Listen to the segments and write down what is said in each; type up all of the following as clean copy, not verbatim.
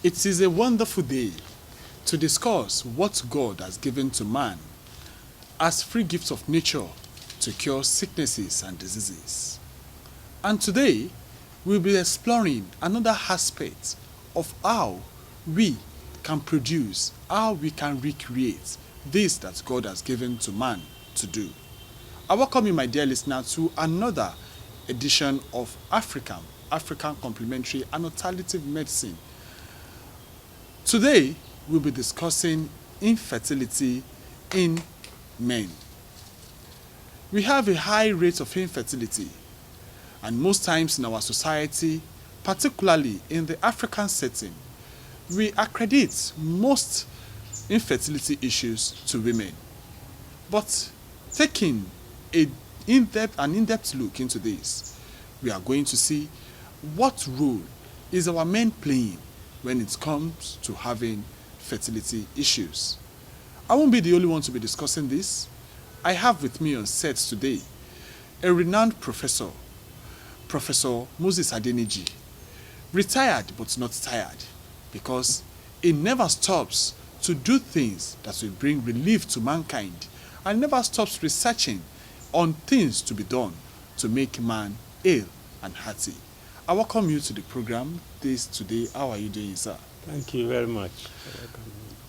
It is a wonderful day to discuss what God has given to man as free gifts of nature to cure sicknesses and diseases. And today, we'll be exploring another aspect of how we can produce, how we can recreate this that God has given to man to do. I welcome you, my dear listener, to another edition of Africam, African Complementary and Alternative Medicine. Today, we'll be discussing infertility in men. We have a high rate of infertility, and most times in our society, particularly in the African setting, we accredit most infertility issues to women. But taking an in-depth look into this, we are going to see what role is our men playing when it comes to having fertility issues. I won't be the only one to be discussing this. I have with me on set today a renowned professor, Professor Moses Adeyefa, retired but not tired, because he never stops to do things that will bring relief to mankind and never stops researching on things to be done to make man ill and hearty. I welcome you to the program today. How are you doing, sir? Thank you very much.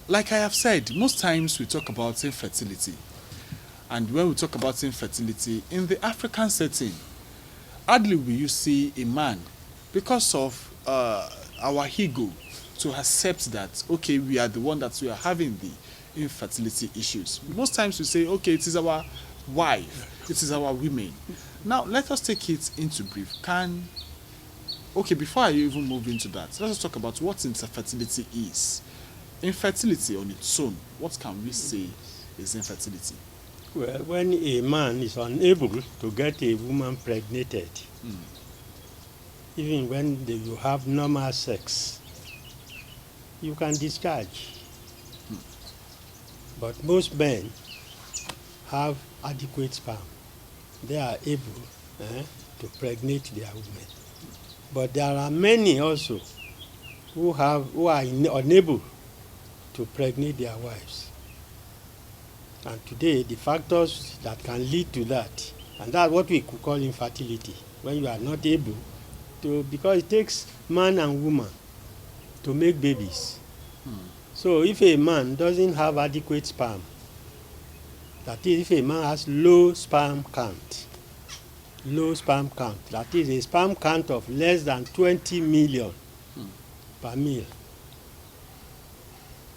Like I have said, most times we talk about infertility. And when we talk about infertility in the African setting, hardly will you see a man, because of our ego, to accept that, okay, we are the one that we are having the infertility issues. Most times we say, okay, it is our wife, it is our women. Now, let us take it into brief. Before I even move into that, let us talk about what infertility is. Infertility on its own, what can we say is infertility? Well, when a man is unable to get a woman pregnated, even when you have normal sex, you can discharge. But most men have adequate sperm. They are able to pregnate their women. But there are many also who are unable to pregnate their wives. And today, the factors that can lead to that, and that's what we could call infertility, when you are not able to, because it takes man and woman to make babies. So if a man doesn't have adequate sperm, that is, if a man has low sperm count, that is a sperm count of less than 20 million per mil,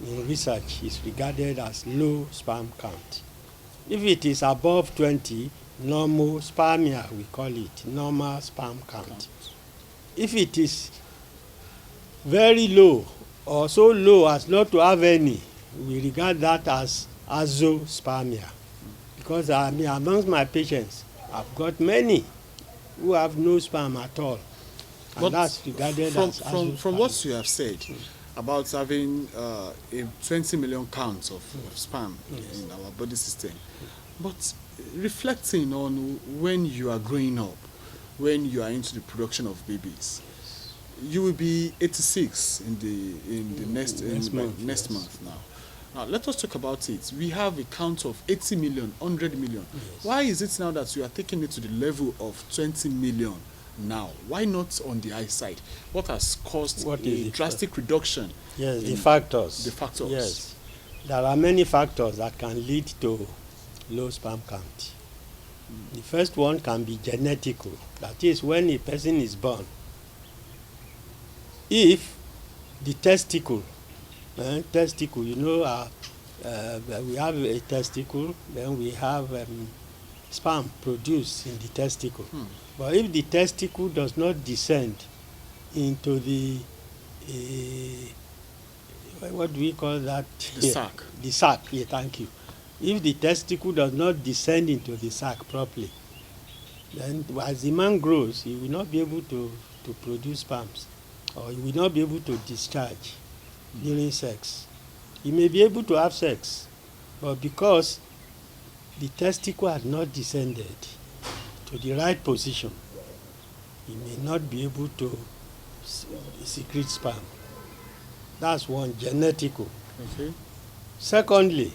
in research is regarded as low sperm count. If it is above 20, normal spermia, we call it normal sperm count. If it is very low or so low as not to have any, we regard that as azoospermia. Because amongst my patients, I've got many who have no sperm at all. And But that's regarded as azoospermia. From what you have said about having a 20 million counts of sperm in our body system, but reflecting on when you are growing up, when you are into the production of babies, you will be 86 in the next month now. Now, let us talk about it. We have a count of 80 million, 100 million. Yes. Why is it now that you are taking it to the level of 20 million now? Why not on the high side? What has caused a drastic reduction? Yes, the factors. The factors. Yes. There are many factors that can lead to low sperm count. The first one can be genetical. That is, when a person is born, if the testicle, we have a testicle, then we have sperm produced in the testicle. But if the testicle does not descend into the, what do we call that? The sac. The sac, yeah, thank you. If the testicle does not descend into the sac properly, then as the man grows, he will not be able to produce sperms, or he will not be able to discharge during sex. He may be able to have sex, but because the testicle has not descended to the right position, he may not be able to secrete sperm. That's one, genetical. Okay. Secondly,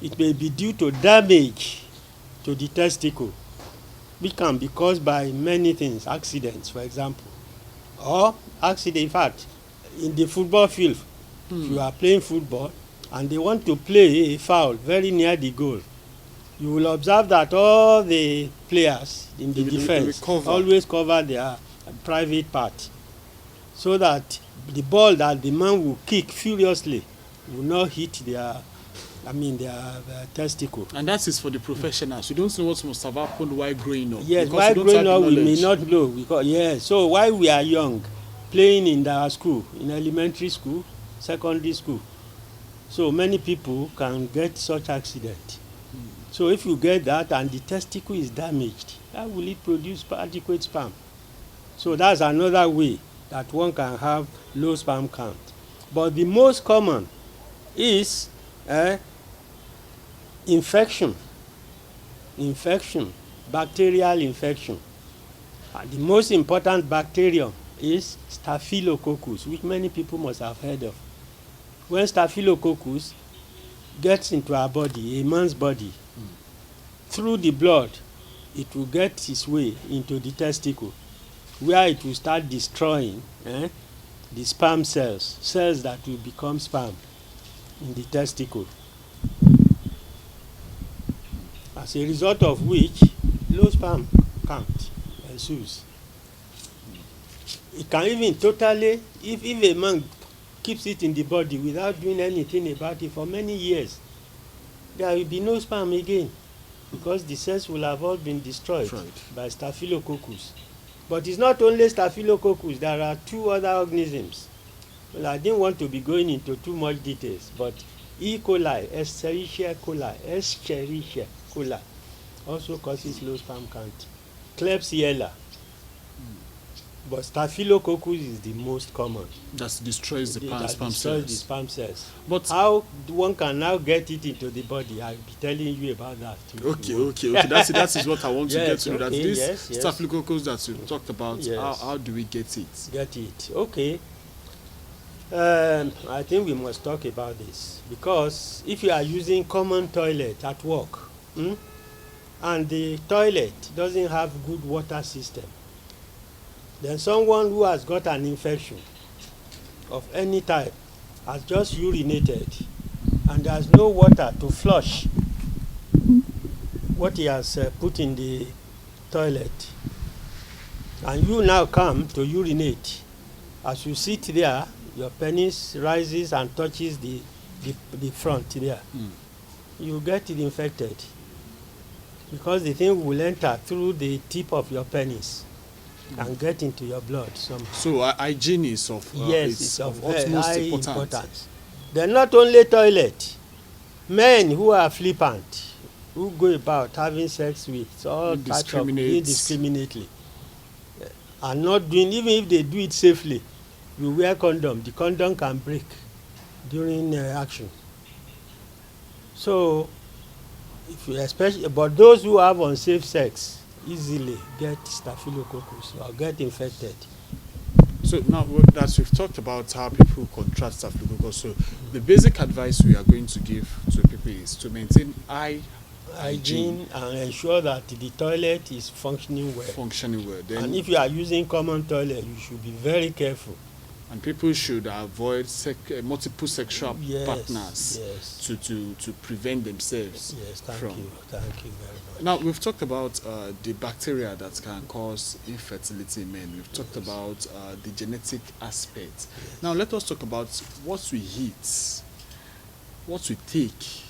it may be due to damage to the testicle, which can be caused by many things, accidents, for example, or accident. In fact, in the football field, if you are playing football and they want to play a foul very near the goal, you will observe that all the players in the defense always cover their private part, so that the ball that the man will kick furiously will not hit their testicle. And that is for the professionals. You don't know what must have happened while growing up. Yes, while growing up we may not know, because yes. So while we are young, playing in our school, in elementary school, secondary school, so many people can get such accident. So if you get that and the testicle is damaged, how will it produce adequate sperm? So that's another way that one can have low sperm count. But the most common is infection, bacterial infection. And the most important bacterium is Staphylococcus, which many people must have heard of. When Staphylococcus gets into our body, a man's body, through the blood, it will get its way into the testicle, where it will start destroying the sperm cells that will become sperm in the testicle. As a result of which, low sperm count ensues. It can even totally, if a man keeps it in the body without doing anything about it for many years, there will be no sperm again, because the cells will have all been destroyed by Staphylococcus. But it's not only Staphylococcus, there are two other organisms. Well, I didn't want to be going into too much details, but E. coli, Escherichia coli, also causes low sperm count. Klebsiella. But Staphylococcus is the most common. That destroys the sperm cells. Destroys the sperm cells. But how one can now get it into the body, I'll be telling you about that too. Okay. That is what I want to get to know. That this yes. Staphylococcus that you talked about, Yes. how do we get it? Get it. Okay. I think we must talk about this, because if you are using common toilet at work, and the toilet doesn't have good water system, then someone who has got an infection of any type has just urinated and there's no water to flush what he has put in the toilet, and you now come to urinate. As you sit there, your penis rises and touches the front there. You get it infected, because the thing will enter through the tip of your penis and get into your blood somehow. So hygiene is of it's of utmost high importance. Then not only toilet, men who are flippant, who go about having sex with all types of indiscriminately, and not doing, even if they do it safely, you wear condom, the condom can break during action. So, but those who have unsafe sex easily get Staphylococcus or get infected. So now that we've talked about how people contract Staphylococcus, so the basic advice we are going to give to people is to maintain hygiene and ensure that the toilet is functioning well. Then, and if you are using common toilet, you should be very careful. And people should avoid multiple sexual partners to prevent themselves from. Thank you very much. Now, we've talked about the bacteria that can cause infertility in men. We've talked about the genetic aspect. Now, let us talk about what we eat, what we take.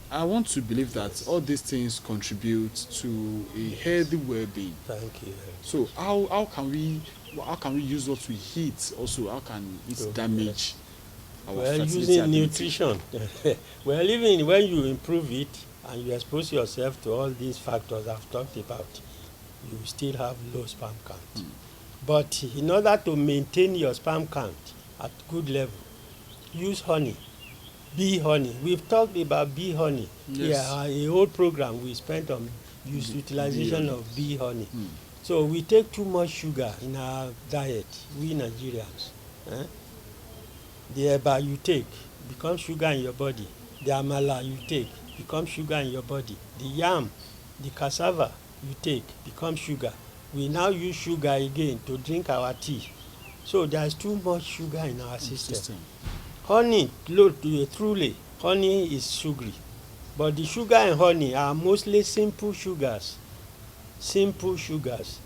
I want to believe that all these things contribute to a healthy well-being. Thank you. So how can we use what we eat? Also, how can it damage our fertility using ability? Nutrition. Well, even when you improve it and you expose yourself to all these factors I've talked about, you still have low sperm count. But in order to maintain your sperm count at good level, use honey. Bee honey. We've talked about bee honey. Yes. A whole program we spent on utilization of bee honey. So we take too much sugar in our diet, we Nigerians. The eba you take becomes sugar in your body. The amala you take becomes sugar in your body. The yam, the cassava you take becomes sugar. We now use sugar again to drink our tea. So there's too much sugar in our system. Honey, truly, honey is sugary. But the sugar in honey are mostly simple sugars. Simple sugars.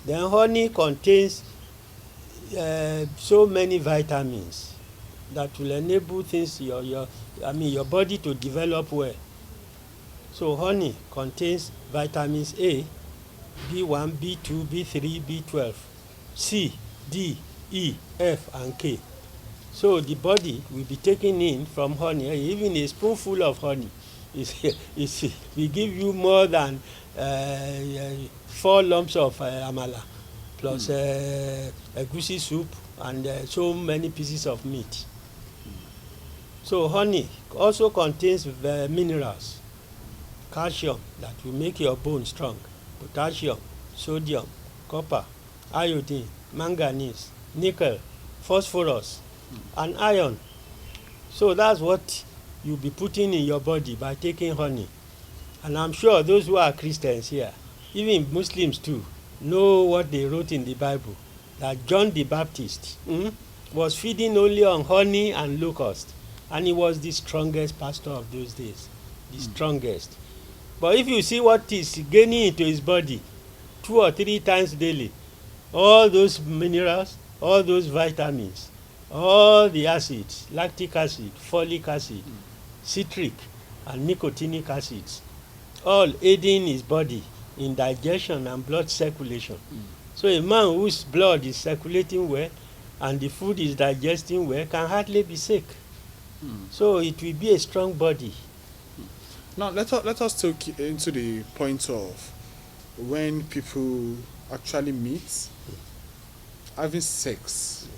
Then honey contains so many vitamins that will enable things your body to develop well. So honey contains vitamins A, B1, B2, B3, B12, C, D, E, F, and K. So the body will be taking in from honey, even a spoonful of honey will give you more than 4 lumps of amala plus egusi soup and so many pieces of meat. So honey also contains minerals, calcium that will make your bone strong, potassium, sodium, copper, iodine, manganese, nickel, phosphorus, and iron. So that's what you'll be putting in your body by taking honey. And I'm sure those who are Christians here, even Muslims too, know what they wrote in the Bible, that John the Baptist was feeding only on honey and locust, and he was the strongest pastor of those days, the strongest. But if you see what is gaining into his body 2 or 3 times daily, all those minerals, all those vitamins, all the acids, lactic acid, folic acid, citric and nicotinic acids, all aiding his body in digestion and blood circulation. So a man whose blood is circulating well and the food is digesting well can hardly be sick. So it will be a strong body. Now let us take into the point of when people actually meet, having sex.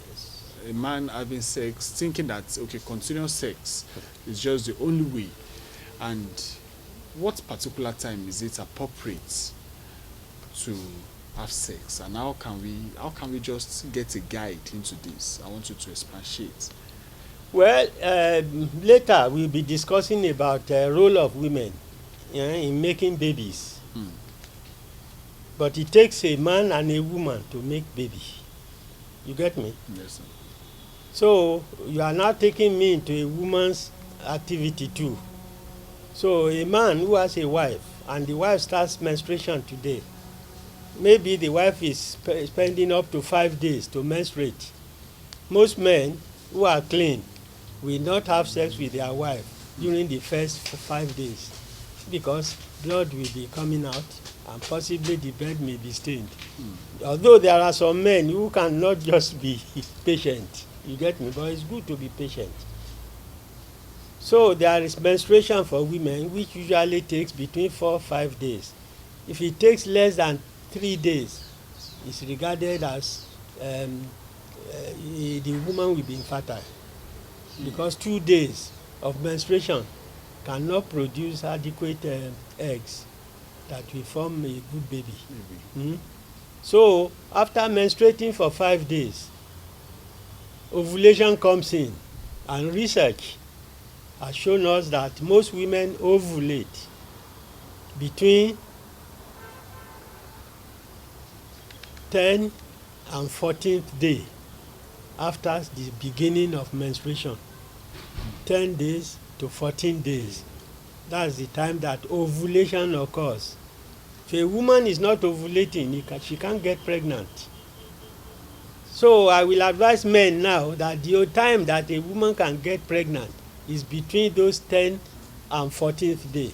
A man having sex, thinking that continuous sex is just the only way, and what particular time is it appropriate to have sex, and how can we just get a guide into this? I want you to expatiate. Well, later we'll be discussing about the role of women in making babies. But it takes a man and a woman to make baby. You get me? Yes, sir. So you are now taking me into a woman's activity too. So a man who has a wife and the wife starts menstruation today, maybe the wife is spending up to 5 days to menstruate. Most men who are clean will not have sex with their wife during the first 5 days because blood will be coming out and possibly the bed may be stained. Although there are some men who cannot just be patient, you get me, but it's good to be patient. So there is menstruation for women which usually takes between 4 or 5 days. If it takes less than 3 days, it's regarded as the woman will be infertile, because 2 days of menstruation cannot produce adequate eggs that will form a good baby. So after menstruating for 5 days, ovulation comes in, and research has shown us that most women ovulate between 10th and 14th day after the beginning of menstruation. 10 days to 14 days. That's the time that ovulation occurs. If a woman is not ovulating, she can't get pregnant. So I will advise men now that the time that a woman can get pregnant is between those 10th and 14th day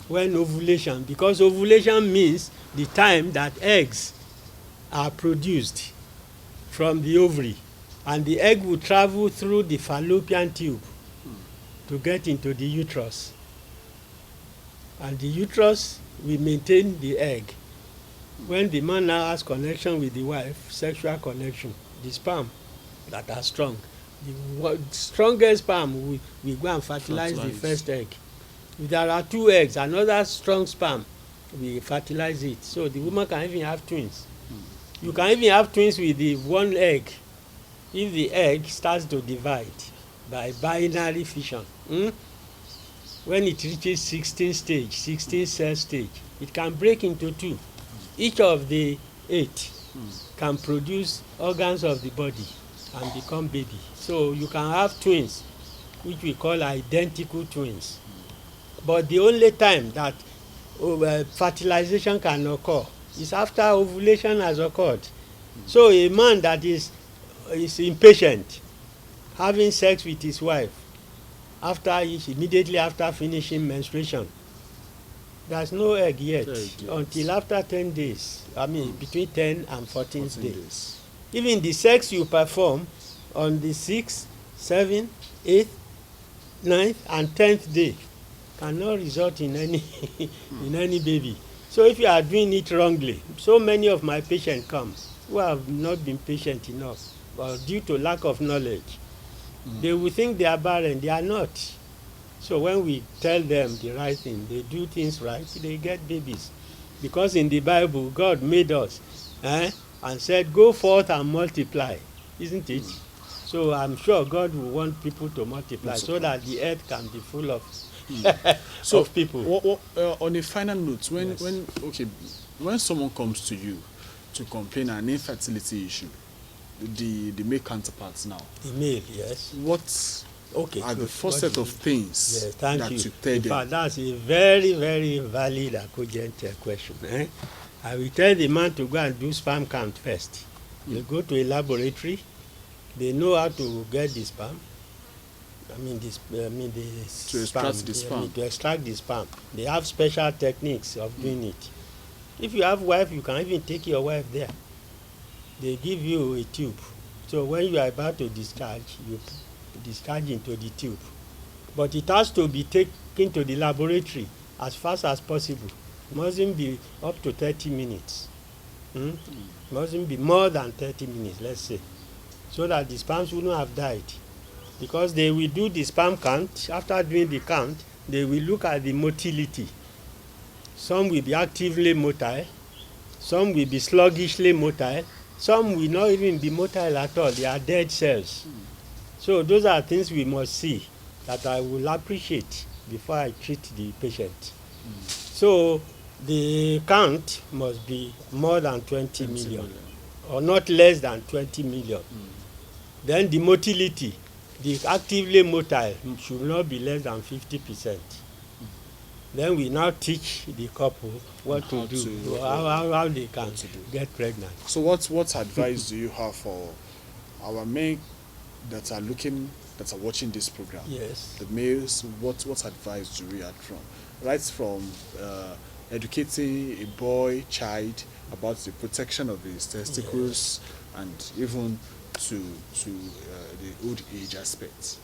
when ovulation, because ovulation means the time that eggs are produced from the ovary, and the egg will travel through the fallopian tube to get into the uterus, and the uterus will maintain the egg. When the man now has connection with the wife, sexual connection, the sperm that are strong, the strongest sperm will go and fertilize the first egg. If there are 2 eggs, another strong sperm will fertilize it, so the woman can even have twins. You can even have twins with the 1 egg if the egg starts to divide by binary fission, when it reaches 16 cell stage, it can break into two. Each of the 8 can produce organs of the body and become baby. So you can have twins, which we call identical twins. But the only time that fertilization can occur is after ovulation has occurred. So a man that is impatient, having sex with his wife immediately after finishing menstruation, there's no egg yet until after 10 days. I mean, between 10 and 14 days. Even the sex you perform on the 6th, 7th, 8th, 9th, and 10th day cannot result in any in any baby. So if you are doing it wrongly, so many of my patients come who have not been patient enough, or due to lack of knowledge, they will think they are barren. They are not. So when we tell them the right thing, they do things right, they get babies. Because in the Bible, God made us and said, go forth and multiply, isn't it? So I'm sure God will want people to multiply so that the earth can be full of, of people. On a final note, when someone comes to you to complain an infertility issue, the male counterparts now, the male, yes. What are the first set of things that you tell them? In fact, that's a very, very valid and cogent question. I will tell the man to go and do sperm count first. They go to a laboratory. They know how to get the sperm. To extract the sperm. To extract the sperm. They have special techniques of doing it. If you have wife, you can even take your wife there. They give you a tube. So when you are about to discharge, you discharge into the tube. But it has to be taken to the laboratory as fast as possible. Mustn't be up to 30 minutes. Mustn't be more than 30 minutes, let's say, so that the sperms wouldn't have died. Because they will do the sperm count. After doing the count, they will look at the motility. Some will be actively motile, some will be sluggishly motile, some will not even be motile at all. They are dead cells. So those are things we must see that I will appreciate before I treat the patient. So the count must be more than 20 million or not less than 20 million. Then the motility, the actively motile should not be less than 50%. Then we now teach the couple what to do, how they can get pregnant. So what advice do you have for our men that are watching this program? Yes. The males, what advice do we have from? Right from educating a child about the protection of his testicles, and even to the old age aspect.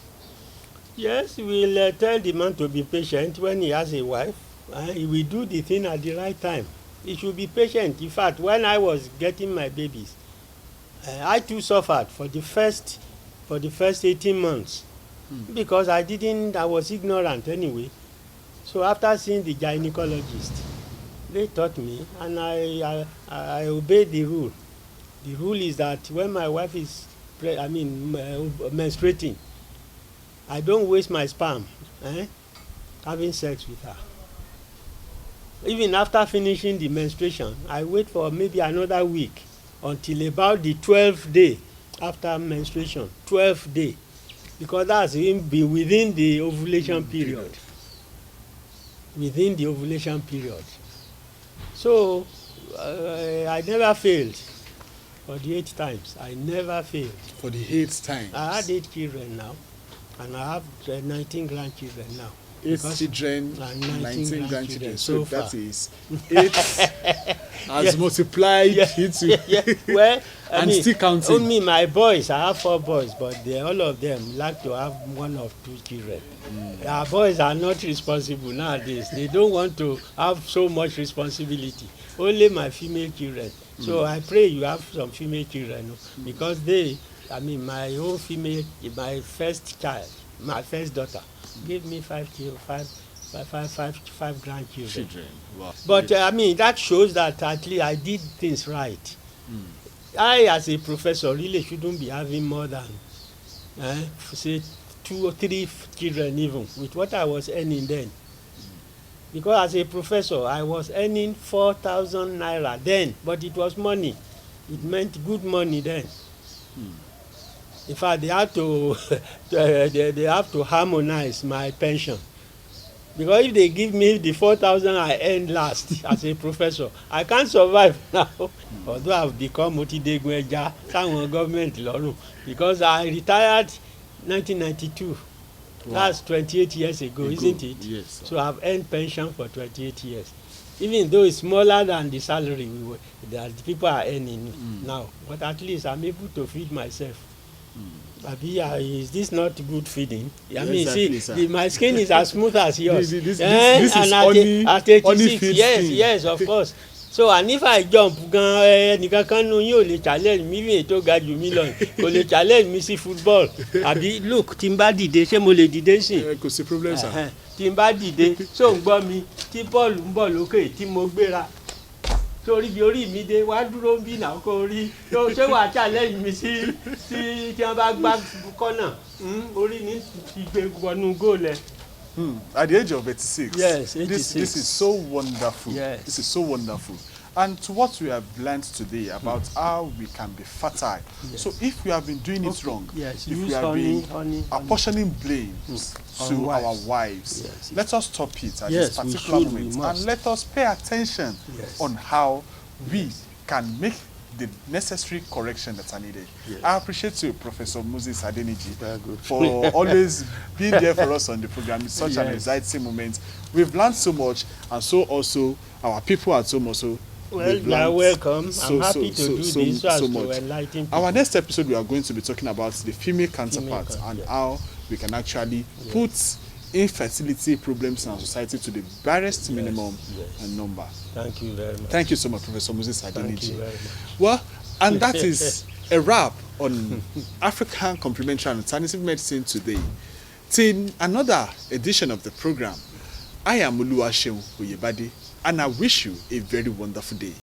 Yes, we'll tell the man to be patient when he has a wife. He will do the thing at the right time. He should be patient. In fact, when I was getting my babies, I too suffered for the first 18 months because I was ignorant anyway. So after seeing the gynecologist, they taught me, and I obeyed the rule. The rule is that when my wife is menstruating, I don't waste my sperm having sex with her. Even after finishing the menstruation, I wait for maybe another week until about the 12th day after menstruation, 12th day, because that's within the ovulation period. Within the ovulation period. So I never failed. For the 8 times, I never failed. For the 8th time? I had 8 children now, and I have 19 grandchildren now. 8 children, 19 grandchildren. So far. That is 8 has multiplied into well, still counting. Only my boys, I have 4 boys, but all of them like to have 1 or 2 children. Our boys are not responsible nowadays. They don't want to have so much responsibility. Only my female children. So I pray you have some female children, because my own female, my first child, my first daughter, gave me 5 grandchildren. Wow. But that shows that at least I did things right. I as a professor really shouldn't be having more than say 2 or 3 children even with what I was earning then. Because as a professor I was earning 4,000 naira then, but it was money. It meant good money then. In fact, they had to they have to harmonize my pension. Because if they give me the 4,000 I earned last as a professor, I can't survive now. Although I've become Otidegweja, some government lọ́rùn, because I retired 1992. Wow. That's 28 years ago, isn't it? Yes. Sir. So I've earned pension for 28 years. Even though it's smaller than the salary that the people are earning now, but at least I'm able to feed myself. Is this not good feeding? I mean, exactly, see, my skin is as smooth as yours. This is honey, at 86, honey feed yes, skin. yes, of course. So, and if I jump, ẹnìkan kan nu yín ò lè challenge mi bí ètò ga jù mí lọ kò lè challenge mi sí football. Àbí look, tí n bá dìde ṣé mo lè dìde sí? Kò sí problem sir. Tí n bá dìde ṣó ń gbọ́ mi tí bọ́ọ̀lù ń bọ̀ lókè tí mo gbéra. Torí bí orí mi dé wá dúró bí náà kó rí ṣé wàá challenge mi sí tí wọ́n bá gbá kọ́nà orí ní ti gbé wọnú góòlù ẹ̀. At the age of 86, yes, 86. This is so wonderful. Yes. This is so wonderful. And to what we have learned today about how we can be fertile. Yes. So if we have been doing it wrong, yes, if we have been apportioning blame to our wives, yes, let us stop it at yes, this particular moment and let us pay attention on how we can make the necessary correction that are needed. Yes. I appreciate you, Professor Moses Adeniji, for always being there for us on the program. It's such an exciting moment. We've learned so much, and so also our people at home also. Well, you are welcome. I'm happy to do this so to enlighten people. Our next episode, we are going to be talking about the female counterpart and how we can actually put infertility problems in our society to the barest minimum number. Thank you very much. Thank you so much, Professor Moses Adeniji. Thank you very much. Well, and that is a wrap on African Complementary and Alternative Medicine today. Till another edition of the program, I am Oluwaseun Oyebade, and I wish you a very wonderful day.